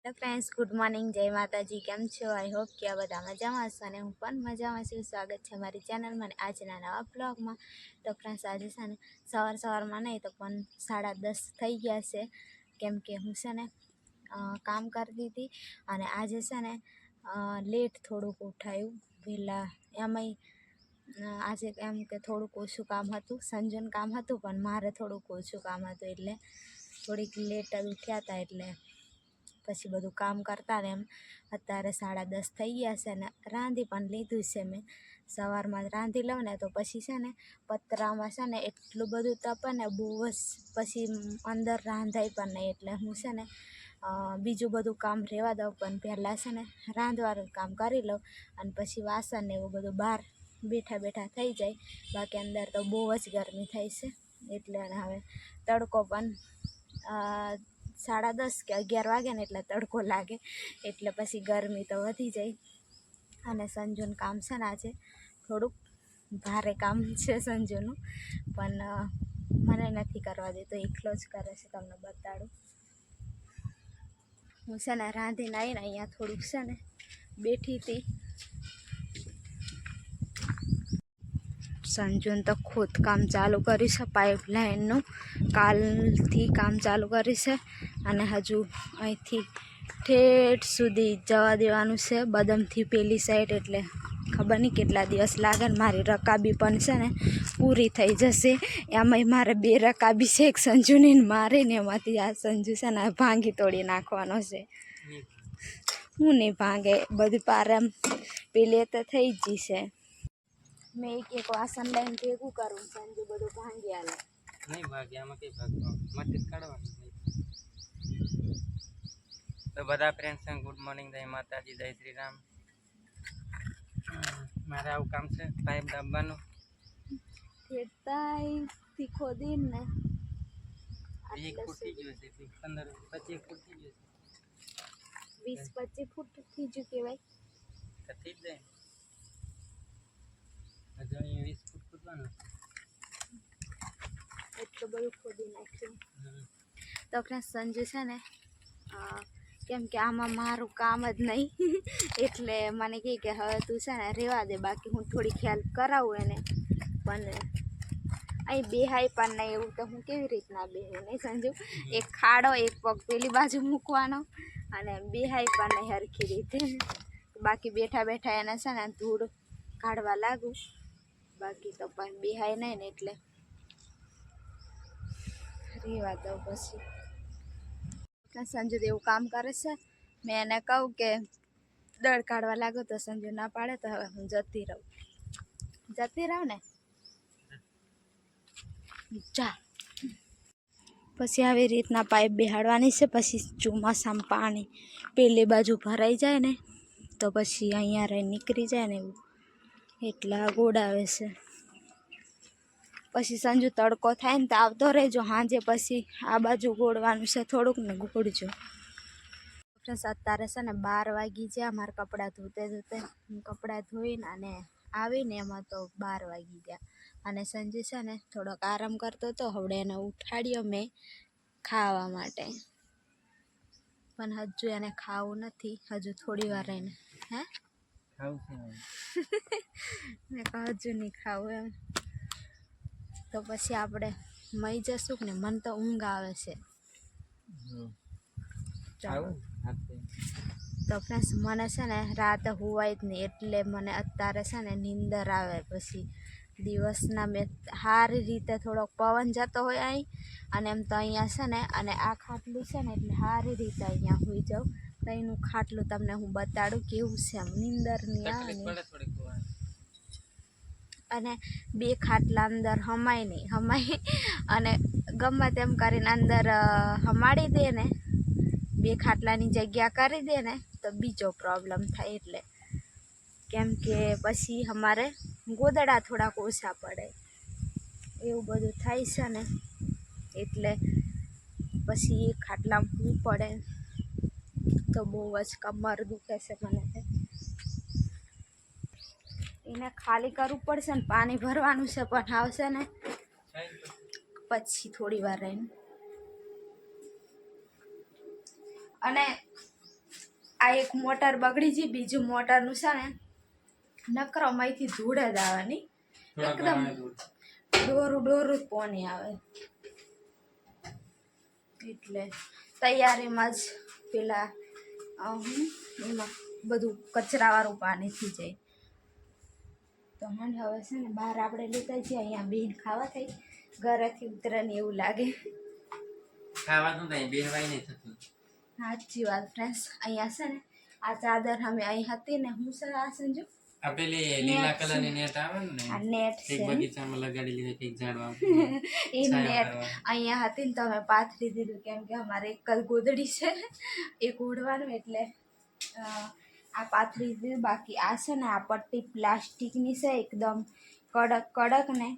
Hello friends, good morning, જય માતાજી. કેમ છો? આઈ હોપ કે આ બધા મજામાં હશો અને હું પણ મજામાં છું. સ્વાગત છે મારી ચેનલમાં અને આજના નવા બ્લોગમાં. તો ફ્રેન્ડ્સ, આજે છે ને સવારમાં નહીં તો પણ 10:30 થઈ ગયા છે, કેમ કે હું છે ને કામ કરતી હતી અને આજે છે ને લેટ થોડુંક ઉઠાયું વહેલા. એમાંય આજે એમ કે થોડુંક ઓછું કામ હતું, સંજુનું કામ હતું પણ મારે થોડુંક ઓછું કામ હતું એટલે થોડીક લેટ ઉઠ્યા હતા. એટલે પછી બધું કામ કરતા ને એમ અત્યારે 10:30 થઈ ગયા છે ને રાંધી પણ લીધું છે. મેં સવારમાં રાંધી લઉં ને તો પછી છે ને પતરામાં છે ને એટલું બધું તપે ને બહુ જ, પછી અંદર રાંધાય પણ નહીં. એટલે હું છે ને બીજું બધું કામ રહેવા દઉં પણ પહેલાં છે ને રાંધવાનું કામ કરી લઉં અને પછી વાસણ ને એવું બધું બહાર બેઠા થઈ જાય. બાકી અંદર તો બહુ જ ગરમી થાય છે. એટલે હવે તડકો પણ 10:30 કે 11 વાગે ને એટલે તડકો લાગે, એટલે પછી ગરમી તો વધી જાય. અને સંજુનું કામ છે ને આજે થોડુંક ભારે કામ છે સંજુનું, પણ મને નથી કરવા દેતો, એકલો જ કરે છે. તમને બતાડું, હું છે ને રાંધીને આવીને અહીંયા થોડુંક છે ને બેઠી હતી. સંજુને તો ખોદકામ ચાલુ કર્યું છે, પાઇપલાઇનનું કાલથી કામ ચાલુ કર્યું છે અને હજુ અહીંથી ઠેઠ સુધી જવા દેવાનું છે બદમથી પેલી સાઈડ. એટલે ખબર નહીં કેટલા દિવસ લાગે ને મારી રકાબી પણ છે ને પૂરી થઈ જશે. એમાંય મારે 2 રકાબી છે, એક સંજુની મારે ને એમાંથી આ સંજુ છે ને ભાંગી તોડી નાખવાનો છે. હું નહીં ભાંગે, બધું પારામ પેલી તો થઈ જ જશે. મેં એક વાસણ લઈને ભેગું કરું, સંજુ બધું ભાંગી આલે. નહીં ભાગે, આમાં કઈ ભાગવાનું મટીરિયલ કાઢવાનું નહીં. તો બધા ફ્રેન્ડ્સ ગુડ મોર્નિંગ, જય માતાજી, જય શ્રી રામ. મારે આવું કામ છે પાઇપ દાબવાનું. ખેતાઈથી ખોદીને ને 1 ફૂટ થઈ ગયું છે, 15-25 ફૂટ થઈ ગયું છે. 20-25 ફૂટ થઈ ગયું કહેવાય તો થઈ જ જાય. હજુ અહીંયા 20 ફૂટ ખોદવાનું એટલું બધું ખોદી નાખ્યું. તો આપણે સંજુ છે ને કેમ કે આમાં મારું કામ જ નહીં એટલે મને કહે કે હવે તું છે ને રહેવા દે, બાકી હું થોડીક હેલ્પ કરાવું એને. પણ અહીં બેહાય પણ નહીં, એવું તો હું કેવી રીતના બેહું નહીં સંજુ? એક ખાડો, એક પગ પેલી બાજુ મૂકવાનો અને બેહાય પણ નહીં સરખી રીતે. બાકી બેઠા એને છે ને ધૂળ કાઢવા લાગું, બાકી તો પણ બેહાય નહીં ને એટલે રહેવા દઉં. પછી સંજુ એવું કામ કરે છે, મેં એને કહું કે દળ કાઢવા લાગો તો સંજુ ના પાડે, તો હવે હું જતી રહું ને જા. પછી આવી રીતના પાઇપ બેહાડવાની છે. પછી ચોમાસામાં પાણી પેલી બાજુ ભરાઈ જાય ને તો પછી અહીંયા રહી નીકળી જાય ને એવું, એટલા ગોડાવે છે. પછી સંજુ તડકો થાય ને તો આવતો રહેજો સાંજે, પછી આ બાજુ ગોળવાનું છે થોડુંક ને ગોળજો. અત્યારે છે ને 12 વાગી ગયા. મારા કપડાં ધોતે હું કપડાં ધોઈને અને આવીને એમાં તો 12 વાગી ગયા. અને સંજુ છે ને થોડોક આરામ કરતો હતો, હવડે એને ઉઠાડ્યો મેં ખાવા માટે, પણ હજુ એને ખાવું નથી, હજુ થોડી વાર રહીને. હે મેં કહું હજુ નહીં ખાવું એમ. તો પછી આપણે મઈ જશું કે ને, મને તો ઊંઘ આવે છે. ચાલો તો ફ્રેન્ડ્સ, મને છે ને રાતે હુવાય જ નહીં, એટલે મને અત્યારે છે ને નીંદર આવે. પછી દિવસના મેં સારી રીતે થોડોક પવન જતો હોય અહીં, અને એમ તો અહીંયા છે ને, અને આ ખાટલું છે ને એટલે સારી રીતે અહીંયા સુઈ જાઉં. તો એનું ખાટલું તમને હું બતાડું કેવું છે, એમ નીંદર નહીં આવે ને. અને 2 ખાટલા અંદર હમાય નહીં, અને ગમે તેમ કરીને અંદર હમાડી દે ને, 2 ખાટલાની જગ્યા કરી દે ને તો બીજો પ્રોબ્લેમ થાય. એટલે કેમ કે પછી અમારે ગોદડા થોડાક ઓછા પડે, એવું બધું થાય છે ને, એટલે પછી 1 ખાટલામાં સૂવું પડે. તો બહુ જ કમર દુખે છે મને. એને ખાલી કરવું પડશે ને, પાણી ભરવાનું છે, પણ આવશે ને પછી થોડી વાર રહીને. અને આ એક મોટર બગડી છે, બીજું મોટરનું છે ને નકરો અહીંથી ધૂળ જ આવવાની, એકદમ ડોરું જ પોની આવે, એટલે તૈયારીમાં જ પેલા એમાં બધું કચરાવાળું પાણી થઈ જાય. તો મને હવે છે ને બહાર આપણે લેતા છીએ, અહીંયા બેન ખાવા થઈ, ઘરેથી ઉતરે ને એવું લાગે. ખાવાનું નહીં, બેહવાય નહીં થતું. સાચી વાત ફ્રેન્ડ્સ. અહીંયા છે ને આ ચાદર અમે અહીં હતી ને, હું છે આ સંજુ આ પેલી લીલા કલરની નેટ આવે ને, આ નેટ એક છે બગીચામાં લગાડેલી હોય, એક ઝાડવા એ નેટ અહીંયા હતી ને, તો અમે પાથરી દીધું, કેમ કે અમારે એક જ ગોદડી છે, એક ઓઢવાનું, એટલે આ પાથરી દીધું. બાકી આ છે ને આ પટ્ટી પ્લાસ્ટિકની છે, એકદમ કડક કડક ને,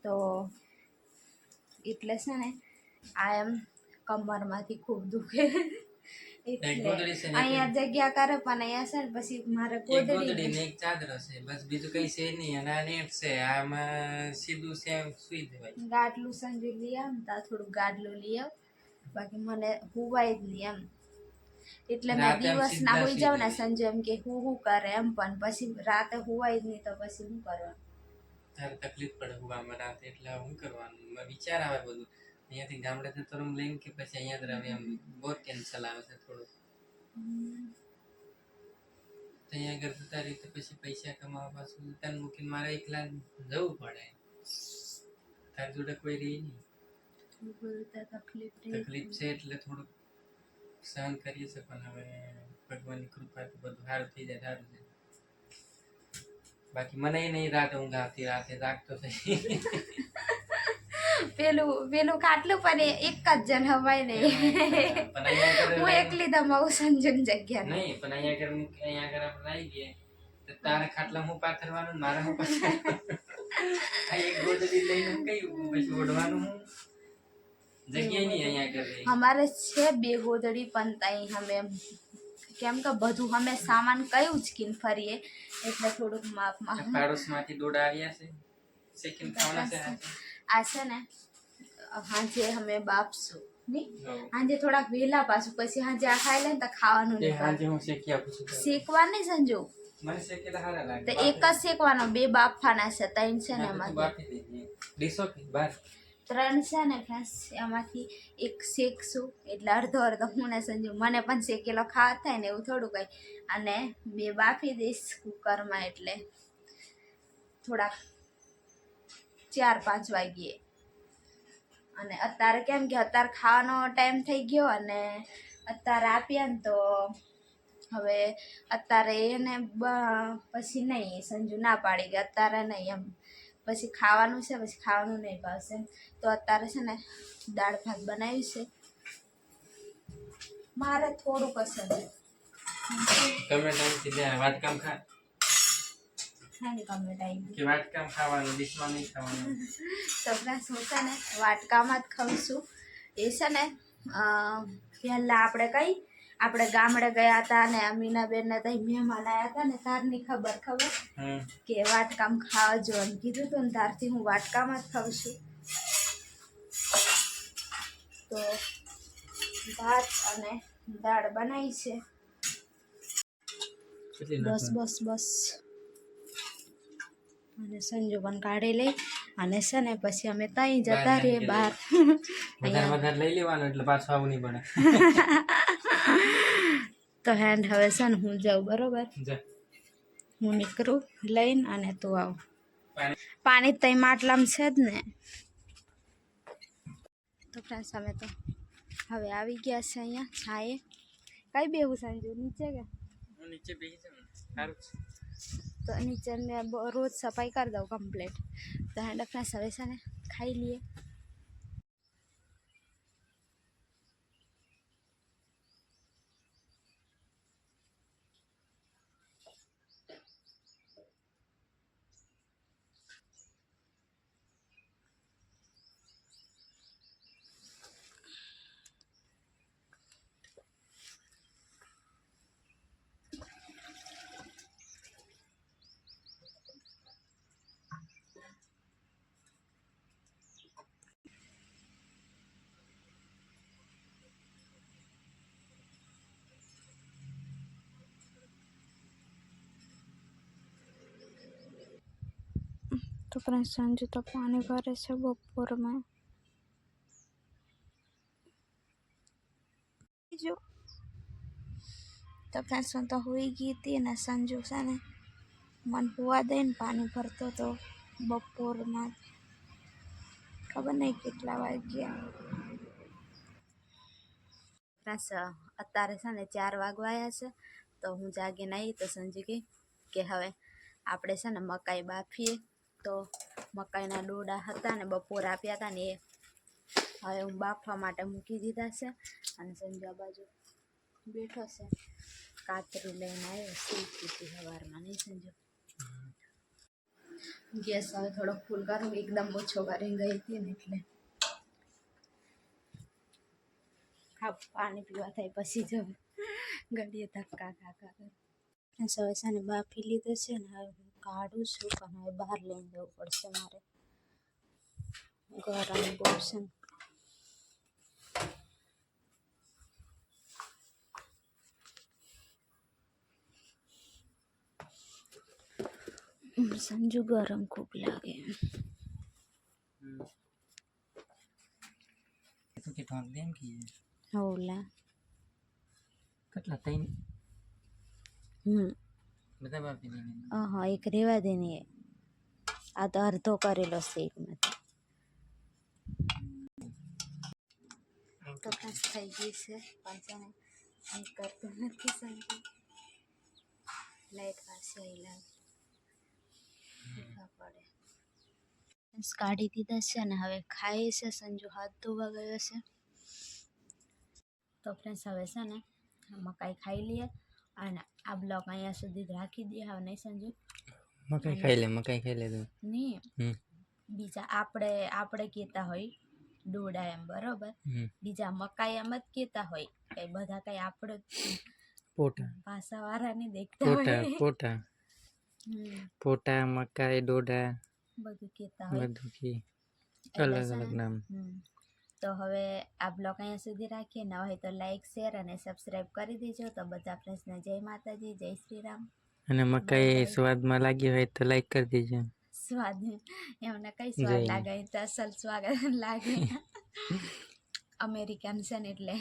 તો એટલે છે ને આ એમ કમરમાંથી ખૂબ દુખે, એટલે અહીંયા જગ્યા કરે, પણ અહીંયા છે ને પછી મારે ગોદડી ને એક ચાદર છે, બસ બીજું કઈ છે નહીં. અને આ નેટ છે, આમાં સીધું છે, સુઈ જવાય. ગાડલું સંજુ લઈ આવ ને, થોડું ગાડલું લઈ આવ, બાકી મને હુવાય જ નહીં એમ, એટલે મેં દિવસ ના હોઈ જાવ ને સંજુ એમ કે હું કરે એમ, પણ પછી રાતે હુવાય જ નહીં, તો પછી શું કરવાનું? તારે તકલીફ પડે હુવામાં રાતે, એટલે શું કરવાનું? વિચાર આવે બધું. અહીંયાથી ગામડેથી તો રૂમ લઈને કે પછી અહીંયા જ રહે, એમ બહુ ટેન્શન આવે છે થોડું. તો અહીંયા આગળ જતા રીતે પછી પૈસા કમાવા પાછું તને મૂકીને મારે એકલા જવું પડે. તારી જોડે કોઈ રહી નહીં, તકલીફ છે એટલે થોડુંક સહન કરીએ છીએ, પણ હવે ભગવાનની કૃપાથી બધું સારું થઈ જાય, સારું છે. બાકી મને નહીં રાતે ઊંઘ આવતી, રાતે જાગતો થઈ. પેલું ખાટલું પણ એક જ જણ હવાય નહીં, હું એકલી દમાવું સંજુ જગ્યા નહીં, પણ અહીંયા આગળ આપણે આવી ગયે તો તારે ખાટલા હું પાથરવાનું, મારે હું પાથરવાનું, એક ગોદડી લઈને કઈ પછી ઓઢવાનું, હું જગ્યા નહીં અહીંયા આગળ. અમારે છે 2 ગોદડી, પણ તઈ અમે કેમ કે બધું અમે સામાન કયું જ કીન ફરીએ, એટલે થોડુંક માપમાં. પાડોશમાંથી દોડા આવ્યા છે, સેકન્ડ ખાવાના છે. આ છે ને હાંજે અમે બાપશું નહીં, હાંજે થોડાક વહેલા પાછું, પછી હાંજે આ ખાઈ લે ને તો ખાવાનું નહીં. હાંજે હું શેકી આપું છું. શેકવા નહીં સંજુ, મને શેકેલા સારા લાગે. તો એક જ શેકવાનો, 2 બાફવાના છે, 3 છે ને એમાંથી બાફી દઈએ. ડીશો કે બાર 3 છે ને ફ્રેન્ડ્સ, એમાંથી એક શેકશું, એટલે અડધો હું ને સંજુ, મને પણ શેકેલો ખાવા થાય ને એવું થોડું કંઈ, અને 2 બાફી દઈશ કુકરમાં, એટલે થોડાક 4-5 વાગ્યે. અને અત્યારે કેમ કે અત્યારે ખાવાનો ટાઈમ થઈ ગયો, અને અત્યારે આપ્યા ને તો હવે અત્યારે એને પછી નહીં, સંજુ ના પાડી કે અત્યારે નહીં એમ, પછી ખાવાનું છે, પછી ખાવાનું નહીં ભાવશે, તો અત્યારે છે ને દાળ ભાત બનાવ્યું છે. મારે થોડુંક હશે તમે સીધા વાટકામ ખા કે વાટકામ ખાવાનું, ડીશમાં નહીં ખાવાનું. તો ફ્રેન્ડ્સ હું છે ને વાટકામાં જ ખાઉં છું. એ છે ને પહેલાં આપણે ગામડે ગયા હતા ને અમીનાબેનને ત્યાં મહેમાન આવ્યા હતા ને, તારની ખબર કે વાટકામ ખાવા જોવાનું કીધું હતું ને, તારથી હું વાટકામાં જ ખાઉં છું. તો ભાત અને દાળ બનાવી છે, બસ અને સંજુ પણ કાઢી લઈ, અને છે ને પછી અમે ત્યાં જતા રહીએ બહાર. વધારે લઈ લેવાનું, એટલે પાછું આવું નહીં પડે. તો હેન્ડ હવે છે ને હું જાઉં, બરોબર? હું નીકળું લઈને, અને તું આવ. પાણી તઈ માટલામાં છે જ ને. તો ફ્રેન્ડ્સ અમે તો હવે આવી ગયા છે અહીંયા છાયે. કઈ બેહું સંજુ, નીચે કે? નીચે બેસી જાઉં, સારું છે. તો નીચે મેં રોજ સફાઈ કરી દઉં કમ્પ્લીટ. તો હેન્ડ ફ્રેન્ડ્સ હવે છે ને ખાઈ લઈએ. फ्रेंड्स संजू तो पानी भरे से बपोर में जो तो फ्रेंड्स तो हुई गई थी ने संजू से ने मन हुआ दे पानी भरतो तो बपोर में खबर नहीं कितना वाग्या फ्रेंड्स अत्यारे से ने 4 वागवाया से तो हूँ जागी नहीं तो संजू के हवे આપણે છે ને મકાઈ બાફીએ તો મકાઈના ડોડા હતા ને બપોર આપ્યા હતા ને એ હવે હું બાફવા માટે મૂકી દીધા છે અને સંજુ આ બાજુ બેઠો છે કાતરી લઈને આવ્યો શીખી હતી સવારમાં નહીં સંજુ ગેસ હવે થોડોક ફૂલ કરું એકદમ ઓછો કરી ગઈ હતી ને એટલે હા પાણી પીવા થાય પછી જ ઘડીએ ધક્કા કાકા કરે હવે છે ને બાફી લીધો છે ને હવે હું કાઢું છું પણ હવે બહાર લઈને જવું પડશે મારે ગરમ બહુ છે સંજુ ગરમ ખૂબ લાગે તો કે ઠોક દેમ કે ઓલા કેટલા તૈન બધા બાપી દે હા એક રેવા દે ને આ તો અડધો કરેલો છે એકમાંથી તો કાંસ થઈ ગઈ છે પણ છે ને કંઈ કરતું નથી સંજુ લાઈટ પાસે લાગે પડે કાઢી દીધા છે ને હવે ખાય છે સંજુ હાથ ધોવા ગયો છે તો ફ્રેન્ડ્સ હવે છે ને મકાઈ ખાઈ લઈએ અને આ બ્લોગ અહીંયા સુધી જ રાખી દઈએ હવે નહીં સંજુ મકાઈ ખાઈ લે તું નહીં બીજા આપણે કહેતા હોય ડોડા એમ બરોબર બીજા મકાઈ એમ જ કહેતા હોય કઈ બધા કઈ આપણે પોટા ભાષાવાળા નહીં દેખતા હોય પોટા મકાઈ ડોડા બધું કહેતા હોય અલગ અલગ નામ તો હવે આ બ્લોગ અહીંયા સુધી રાખીએ ન હોય તો લાઈક શેર અને સબસ્ક્રાઈબ કરી દેજો તો બધા ફ્રેન્ડ્સને જય માતાજી જય શ્રી રામ અને મકાઈ સ્વાદમાં લાગી હોય તો લાઈક કરી દેજો સ્વાદ એમને કઈ સ્વાદ લાગે તો અસલ સ્વાદ લાગે અમેરિકન છે ને એટલે